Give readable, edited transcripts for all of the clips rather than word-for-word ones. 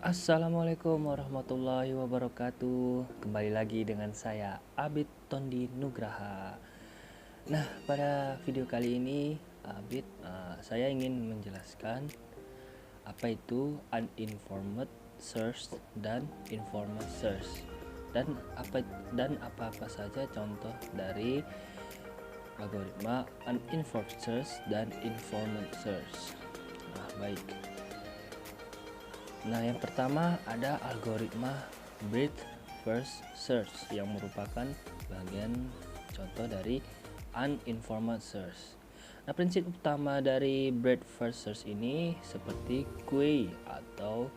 Assalamualaikum warahmatullahi wabarakatuh. Kembali lagi dengan saya Abid Tondi Nugraha. Nah, pada video kali ini saya ingin menjelaskan apa itu uninformed search dan informed search dan apa-apa saja contoh dari algoritma uninformed search dan informed search. Baik. Nah, yang pertama ada algoritma breadth first search yang merupakan bagian contoh dari uninformed search. Nah, prinsip utama dari breadth first search ini seperti queue atau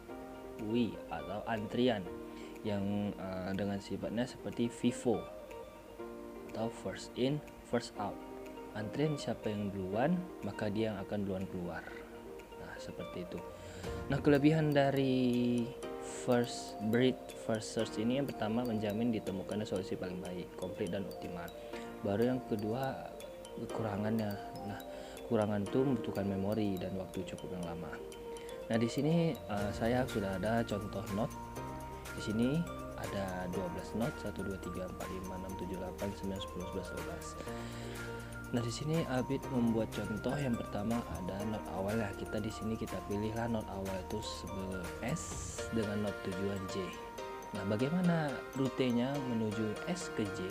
antrian yang dengan sifatnya seperti FIFO atau first in first out. Antrian siapa yang duluan, maka dia yang akan duluan keluar. Nah, seperti itu. Nah, kelebihan dari breadth first search ini yang pertama menjamin ditemukannya solusi paling baik, komplit dan optimal. Baru yang kedua kekurangannya. Nah, kekurangan itu membutuhkan memori dan waktu cukup yang lama. Nah, di sini saya sudah ada contoh node. Di sini ada 12 node 1 2 3 4 5 6 7 8 9 10 11 12. Nah, di sini Abid membuat contoh yang pertama ada node awal ya. Di sini kita pilihlah node awal itu S dengan node tujuan J. Nah, bagaimana rutenya menuju S ke J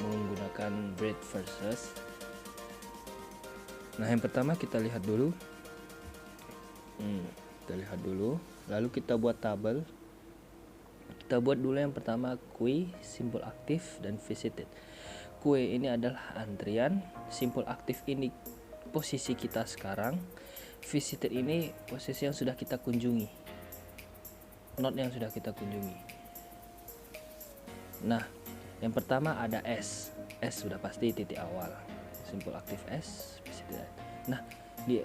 menggunakan breadth first search? Nah, yang pertama kita lihat dulu. Lalu kita buat tabel. Kita buat dulu yang pertama queue, simbol aktif dan visited. Queue ini adalah antrian, simbol aktif ini posisi kita sekarang, visited ini posisi yang sudah kita kunjungi, node yang sudah kita kunjungi. Nah, yang pertama ada S sudah pasti titik awal, simbol aktif S, visited. Nah,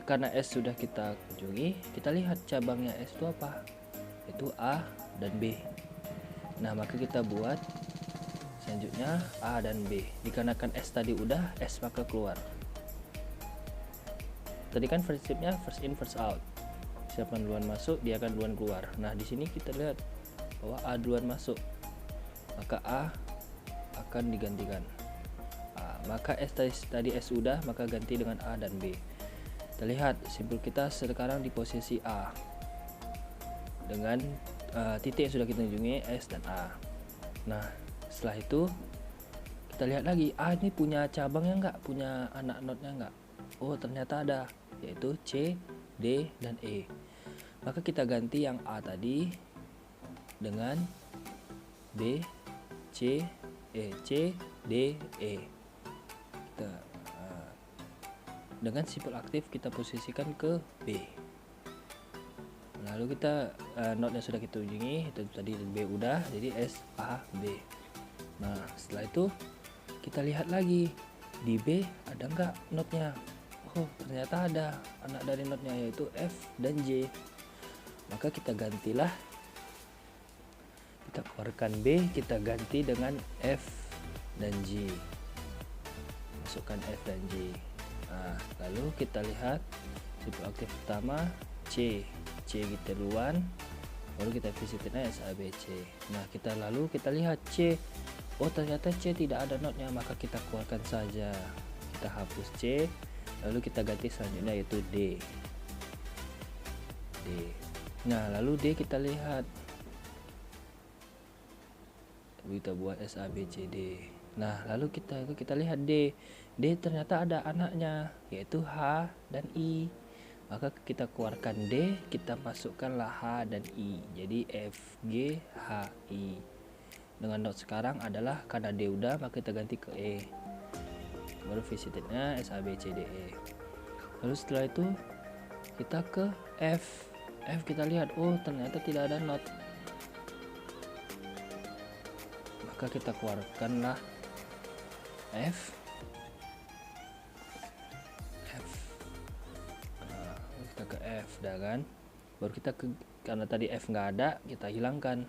karena S sudah kita kunjungi, kita lihat cabangnya S itu apa? Itu A dan B. Nah, maka kita buat selanjutnya A dan B. Dikarenakan S tadi udah, S maka keluar. Tadi kan prinsipnya first in first out. Siapa yang duluan masuk, dia akan duluan keluar. Nah, di sini kita lihat bahwa A duluan masuk, maka A akan digantikan. Maka S tadi S udah, maka ganti dengan A dan B. Kita lihat simpul kita sekarang di posisi A dengan titik yang sudah kita kunjungi S dan A. Nah, setelah itu kita lihat lagi A ini punya cabangnya enggak, punya anak node-nya enggak. Oh, ternyata ada, yaitu C, D, dan E. Maka kita ganti yang A tadi dengan B, C, D, E. Dengan simbol aktif kita posisikan ke B. Lalu kita node yang sudah kita kunjungi itu tadi B udah, jadi S, A, B. Nah, setelah itu kita lihat lagi di B ada enggak node-nya. Oh, ternyata ada anak dari node-nya, yaitu F dan J. Maka kita gantilah, kita keluarkan B, kita ganti dengan F dan J, masukkan F dan J. Nah, lalu kita lihat simbol aktif pertama C kita duluan, baru kita visitin S, A, B, C. Nah, kita lihat C. Oh, ternyata C tidak ada node-nya, maka kita keluarkan saja. Kita hapus C, lalu kita ganti selanjutnya yaitu D. Nah, lalu D kita lihat. Kita buat S, A, B, C, D. Nah, lalu kita lihat D ternyata ada anaknya, yaitu H dan I. Maka kita keluarkan D, kita masukkanlah H dan I, jadi F, G, H, I. Dengan node sekarang adalah karena D udah, maka kita ganti ke E, baru visitednya S, A, B, C, D, E. Lalu setelah itu kita ke F kita lihat, oh ternyata tidak ada node, maka kita keluarkanlah F. Kita ke F dah kan, baru kita karena tadi F nggak ada, kita hilangkan,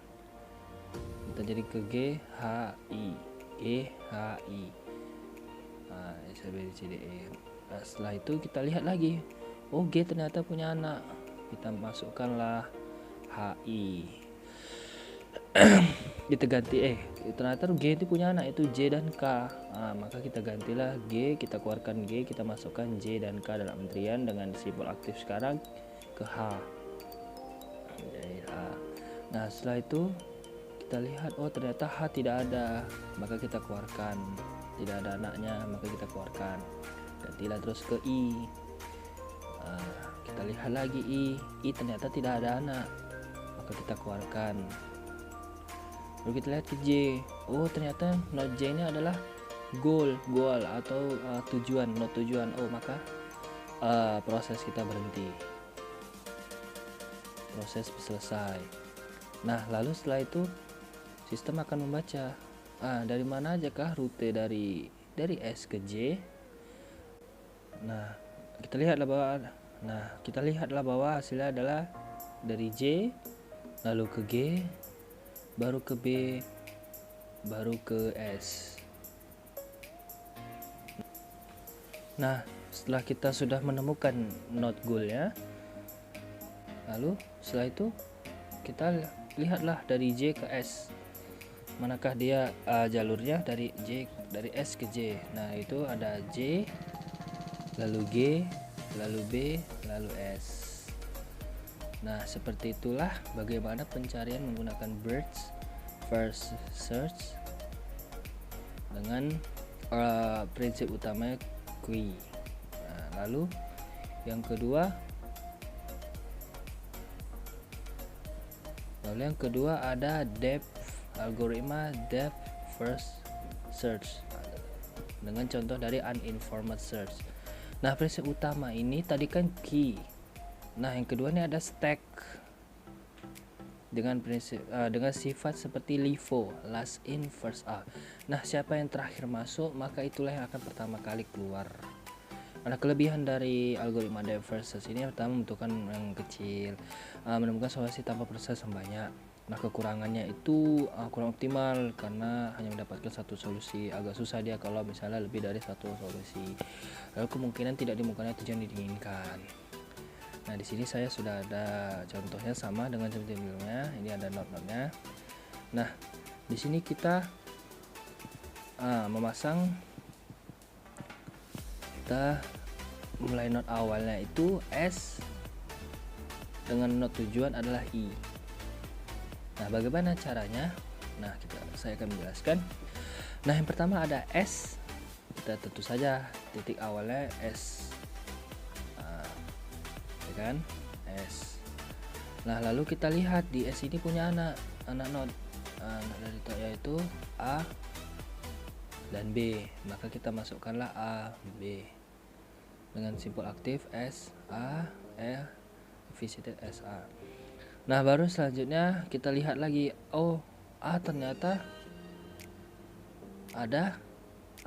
kita jadi ke G, H, I. Nah, S, A, B, C, D, E. Nah, setelah itu kita lihat lagi, oh G ternyata punya anak, kita masukkanlah H HI. Kita ganti ternyata G itu punya anak itu J dan K. Maka kita gantilah G, kita keluarkan G, kita masukkan J dan K dalam antrian dengan simbol aktif sekarang ke H. Jadi H. Nah setelah itu kita lihat ternyata H tidak ada, maka kita keluarkan. Tidak ada anaknya, maka kita keluarkan. Gantilah terus ke I. Kita lihat lagi I ternyata tidak ada anak, maka kita keluarkan. Lalu kita lihat ke J. Ternyata not J ini adalah goal atau tujuan, not tujuan. Maka proses kita berhenti. Proses selesai. Nah, lalu setelah itu sistem akan membaca dari mana aja kah rute dari S ke J. Nah, kita lihatlah bahwa hasilnya adalah dari J lalu ke G, baru ke B, baru ke S. Nah, setelah kita sudah menemukan node goalnya, lalu setelah itu kita lihatlah dari J ke S, manakah dia jalurnya dari S ke J. Nah, itu ada J, lalu G, lalu B, lalu S. Nah, seperti itulah bagaimana pencarian menggunakan BERT first search dengan prinsip utamanya QUI. Nah, lalu yang kedua ada algoritma depth first search dengan contoh dari uninformed search. Nah, prinsip utama ini tadi kan key. Nah, yang kedua ini ada stack dengan prinsip dengan sifat seperti LIFO, last in first out. Nah, siapa yang terakhir masuk maka itulah yang akan pertama kali keluar. Nah, kelebihan dari algoritma depth first search ini pertama membutuhkan yang kecil, menemukan solusi tanpa proses yang banyak. Nah, kekurangannya itu kurang optimal karena hanya mendapatkan satu solusi. Agak susah dia kalau misalnya lebih dari satu solusi. Lalu kemungkinan tidak ditemukannya tujuan diinginkan. Nah, di sini saya sudah ada contohnya sama dengan sebelumnya. Ini ada node-node-nya. Nah, di sini kita memasang, kita mulai node awalnya itu S dengan node tujuan adalah I. Nah, bagaimana caranya? Nah, saya akan menjelaskan. Nah, yang pertama ada S. Kita tentu saja titik awalnya S. Kan S. Nah, lalu kita lihat di S ini punya anak node dari yaitu A dan B, maka kita masukkanlah A B dengan simbol aktif S A visited S A. Nah, baru selanjutnya kita lihat lagi A ternyata ada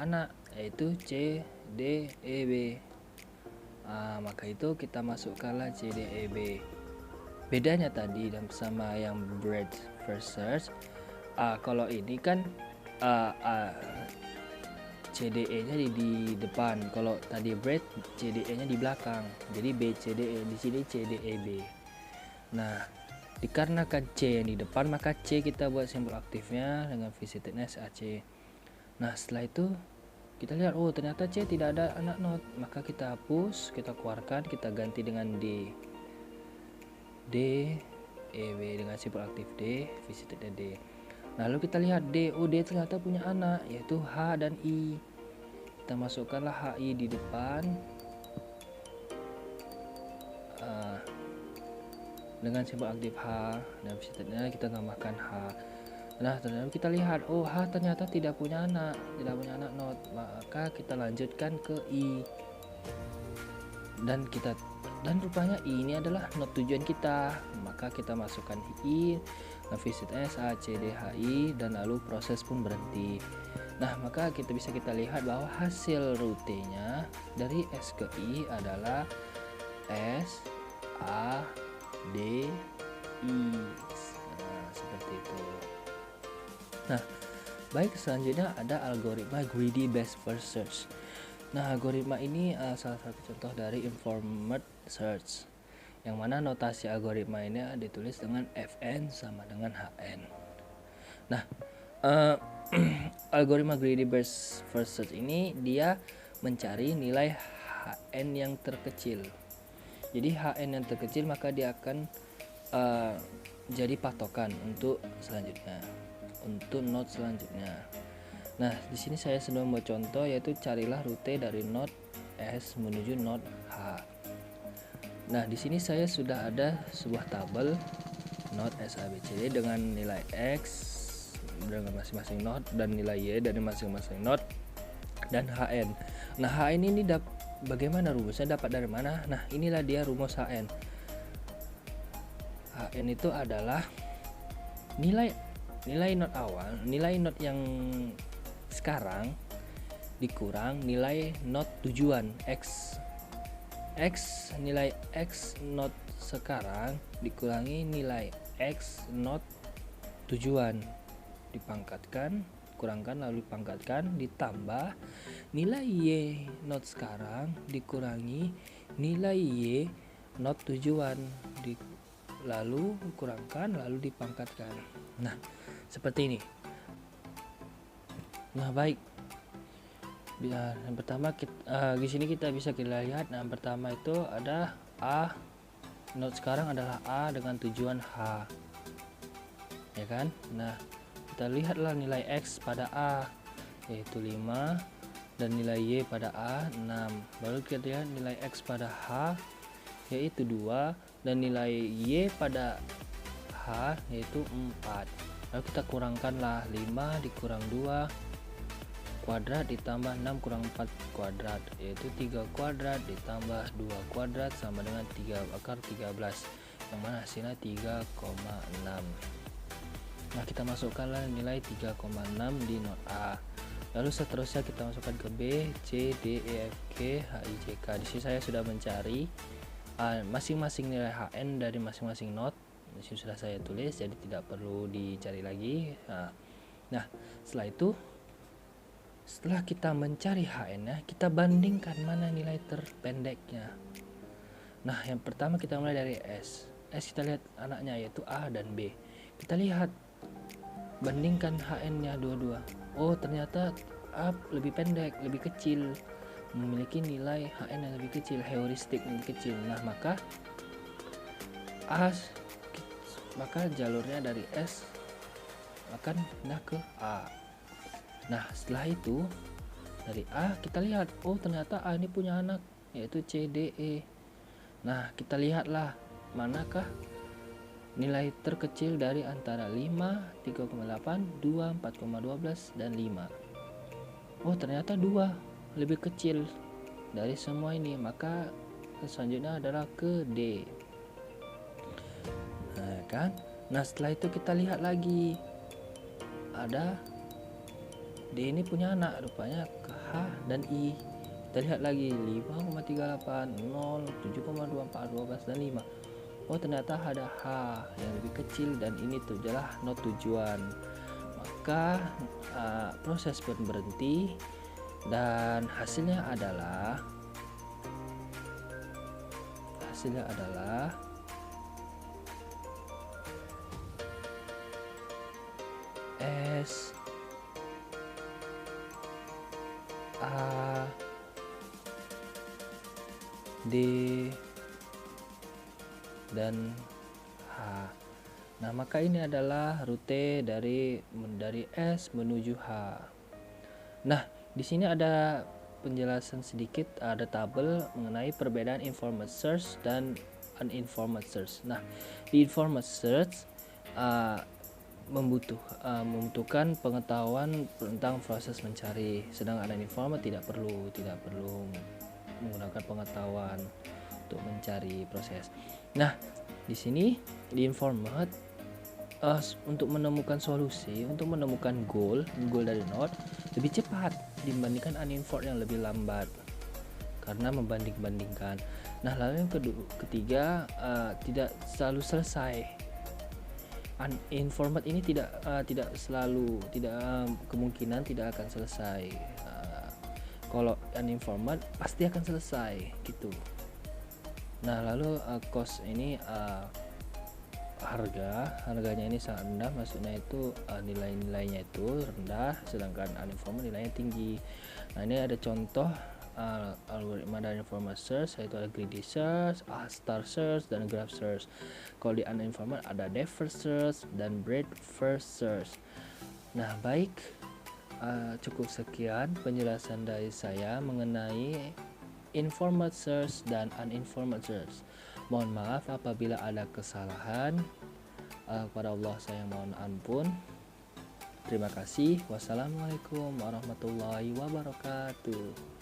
anak yaitu C D E B. Maka itu kita masukkanlah C D E B. Bedanya tadi dan sama yang BERT first search, kalau ini kan C D E nya di depan, kalau tadi BERT C D E nya di belakang. Jadi B C D E, di sini C D E B. Nah, dikarenakan C yang di depan maka C kita buat simbol aktifnya dengan visitedness AC. Nah, setelah itu kita lihat ternyata C tidak ada anak node, maka kita hapus, kita keluarkan, kita ganti dengan D E B dengan simbol aktif D, visited D. Lalu kita lihat D ternyata punya anak yaitu H dan I. Kita masukkanlah HI di depan dengan simbol aktif H dan visitednya kita tambahkan H. Nah, ternyata kita lihat H ternyata tidak punya anak node, maka kita lanjutkan ke I. Dan rupanya I ini adalah node tujuan kita, maka kita masukkan I, visit S A C D H I, dan lalu proses pun berhenti. Nah, maka kita lihat bahwa hasil rutenya dari S ke I adalah S A D I. Nah, seperti itu. Nah, baik, selanjutnya ada algoritma greedy best first search. Nah, algoritma ini salah satu contoh dari informed search. yang mana notasi algoritma ini ditulis dengan Fn sama dengan Hn. Nah, algoritma greedy burst first search ini dia mencari nilai Hn yang terkecil. Jadi Hn yang terkecil maka dia akan jadi patokan untuk selanjutnya, untuk node selanjutnya. Nah, di sini saya sudah membuat contoh, yaitu carilah rute dari node S menuju node H. Nah, di sini saya sudah ada sebuah tabel node S, A, B, C, D dengan nilai X dengan masing-masing node dan nilai Y dari masing-masing node dan Hn. Nah, Hn ini bagaimana rumusnya, dapat dari mana? Nah, inilah dia rumus Hn. Hn itu adalah nilai node awal, nilai node yang sekarang dikurang nilai node tujuan X. Nilai X node sekarang dikurangi nilai X node tujuan, dipangkatkan, kurangkan lalu dipangkatkan, ditambah nilai Y node sekarang dikurangi nilai Y node tujuan, lalu kurangkan lalu dipangkatkan. Nah, seperti ini. Nah, baik. Yang pertama di sini kita bisa lihat. Nah, yang pertama itu ada A, node sekarang adalah A dengan tujuan H, ya kan? Nah, kita lihatlah nilai X pada A yaitu 5 dan nilai Y pada A 6. Baru kita lihat nilai X pada H yaitu 2 dan nilai Y pada H yaitu 4. Lalu kita kurangkanlah 5 dikurang 2 kuadrat ditambah 6 kurang 4 kuadrat, yaitu 3 kuadrat ditambah 2 kuadrat sama dengan 3/13, yang mana hasilnya 3,6. Nah, kita masukkanlah nilai 3,6 di node A. Lalu seterusnya kita masukkan ke B, C, D, E, F, G, H, I, J, K. Di sini saya sudah mencari masing-masing nilai Hn dari masing-masing node. Di sini sudah saya tulis, jadi tidak perlu dicari lagi. Nah, setelah kita mencari Hn-nya, kita bandingkan mana nilai terpendeknya. Nah, yang pertama kita mulai dari S. Kita lihat anaknya yaitu A dan B. Kita lihat, bandingkan Hn-nya dua-dua. Oh, ternyata A lebih pendek, lebih kecil, memiliki nilai Hn yang lebih kecil, heuristik lebih kecil. Nah, maka jalurnya dari S akan pindah ke A. Nah, setelah itu dari A kita lihat, oh ternyata A ini punya anak yaitu C, D, E. Nah, kita lihatlah manakah nilai terkecil dari antara 5, 3,8, 2, 4,12 dan 5. Oh, ternyata 2 lebih kecil dari semua ini, maka selanjutnya adalah ke D. Nah, kan? Nah, setelah itu kita lihat lagi, ada D ini punya anak, rupanya ke H dan I. Kita lihat lagi 5,38, 0, 7,24, 12 dan 5. Oh, ternyata ada H yang lebih kecil dan ini adalah node tujuan. Maka proses pun berhenti dan hasilnya adalah S, A, D, dan H. Nah, maka ini adalah rute dari S menuju H. Nah, di sini ada penjelasan sedikit, ada tabel mengenai perbedaan informed search dan uninformed search. Nah, di informed search membutuhkan pengetahuan tentang proses mencari, sedangkan uninformed tidak perlu menggunakan pengetahuan untuk mencari proses. Nah, di sini di informed untuk menemukan solusi, untuk menemukan goal dari node lebih cepat dibandingkan uninformed yang lebih lambat karena membanding-bandingkan. Nah, lalu yang ketiga, tidak selalu selesai. Uninformed ini kemungkinan tidak akan selesai. Kalau uninformed pasti akan selesai gitu. Nah, lalu cost ini harganya ini sangat rendah, maksudnya itu nilai-nilainya itu rendah, sedangkan uninformed nilainya tinggi. Nah, ini ada contoh algoritma dari informed search, yaitu ada greedy search, star search, dan graph search. Kalau di uninformed ada depth first search dan breadth first search. Nah, baik, cukup sekian penjelasan dari saya mengenai informed search dan uninformed search. Mohon maaf apabila ada kesalahan. Kepada Allah saya mohon ampun. Terima kasih. Wassalamualaikum warahmatullahi wabarakatuh.